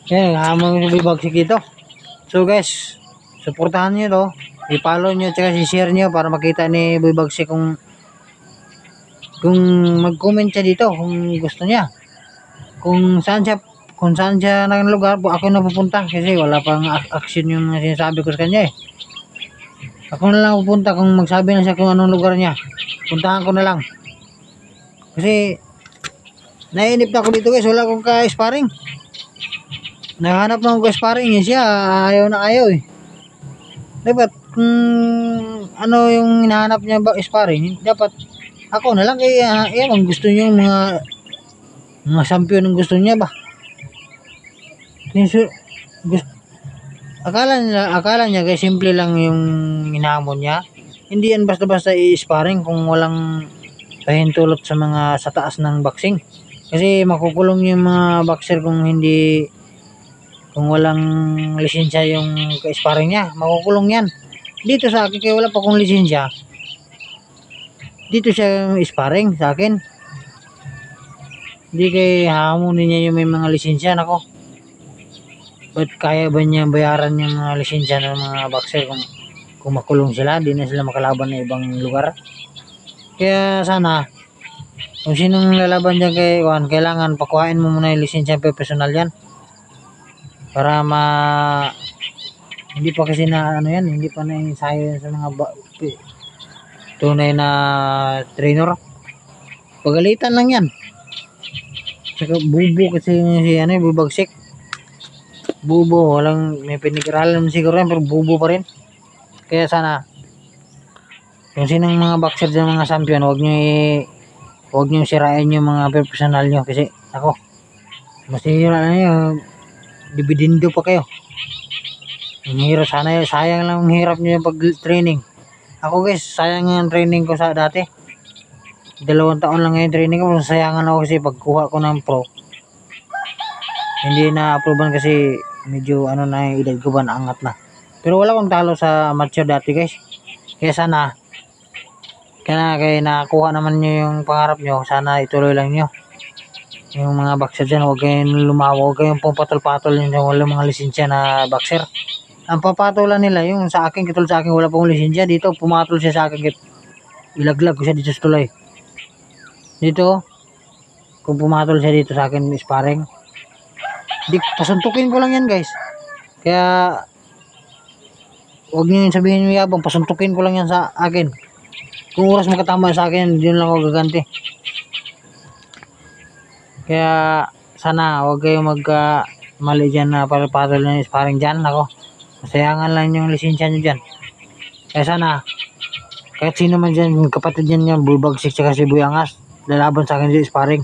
Yan, hamon yung bibagsik dito. So guys, suportahan nyo to. I-follow nyo at i-share nyo para makita ni Boy Bagsik kung mag-comment siya dito kung gusto niya. Kung saan siya ng lugar, ako na pupunta kasi wala pang action yung sinasabi ko sa kanya eh. Ako na lang pupunta kung magsabi na siya kung anong lugar niya. Puntahan ko na lang. Kasi naiinip na ako dito guys, wala akong ka-sparring. Nahanap na akong ka-sparring eh, siya ayaw na ayaw eh. Dapat ano yung hinahanap niya ba sparring, dapat ako na lang kaya ang gusto niyo mga champion ng gusto niya ba. Akala niya kaya simple lang yung hinahamon niya. Hindi yan basta-basta i-sparring kung walang pahintulot sa mga sa taas ng boxing. Kasi makukulong yung mga boxer kung walang lisensya yung ka-sparring niya, makukulong yan. Dito sa akin, kaya wala pa akong lisensya. Dito siya sparring sa akin. Hindi kay hamunin niya yung may mga lisensya. Nako, ba't kaya ba niya bayaran yung mga lisensya ng mga boxer kung makulong sila, di na sila makalaban na ibang lugar. Kaya sana kung sinong lalaban dyan kay Juan, kailangan pakuhain mo muna yung lisensya personal yan para hindi pa kasi na ano yan, hindi pa na ensayo sa mga tunay na trainer. Pagalitan lang yan. Saka bubo kasi si Boy Bagsik. Bubo, walang may pinag-aralan siguro yan, pero bubo pa rin. Kaya sana kung sinong mga boxer dyan, mga champion, huwag nyo sirain yung mga personal nyo kasi ako masira na yun, dividendo pa kayo. Ang hirap, sana sayang lang ang hirap nyo yung pag-training. Ako guys, sayang yung training ko sa dati. 2 taon lang yung training ko, sayangan ako kasi pagkuha ko ng pro hindi na approvean kasi medyo ano na yung edad ko ba, naangat na. Pero wala akong talo sa amateur dati guys. Kaya sana kaya nakakuha naman nyo yung pangarap nyo, sana ituloy lang nyo. Yung mga boxer dyan, huwag kayong lumawa, huwag kayong pumapatol-patol yung walang mga lisensya na boxer. Ang papatulan nila yung sa akin, katulad sa akin wala pong lisensya, dito pumatol siya sa akin, ilaglag ko siya dito sa tulay. Dito kung pumatol siya dito sa akin sparring, pasuntukin ko lang yan guys. Kaya huwag niyo sabihin yung yabang, pasuntukin ko lang yan sa akin. Kung oras makatama sa akin, yun lang ako gaganti. Kaya sana huwag kayong mali dyan na patol na sparring dyan. Ako, masayangan lang yung lisensya nyo dyan. Kaya sana kahit sino man dyan, kapatid dyan Boy Bagsik tsaka si Boy Angas, lalaban sa akin sa sparring,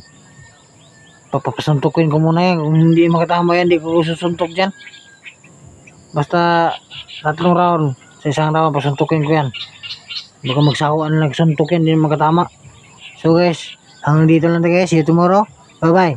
papasuntukin ko muna yan. Kung hindi makatama yan, hindi ko susuntok dyan. Basta 3 round, sa isang round pasuntukin ko yan. Baka magsawaan lang suntukin, hindi makatama. So guys, hanggang dito lang tayo guys. See you tomorrow. Bye bye.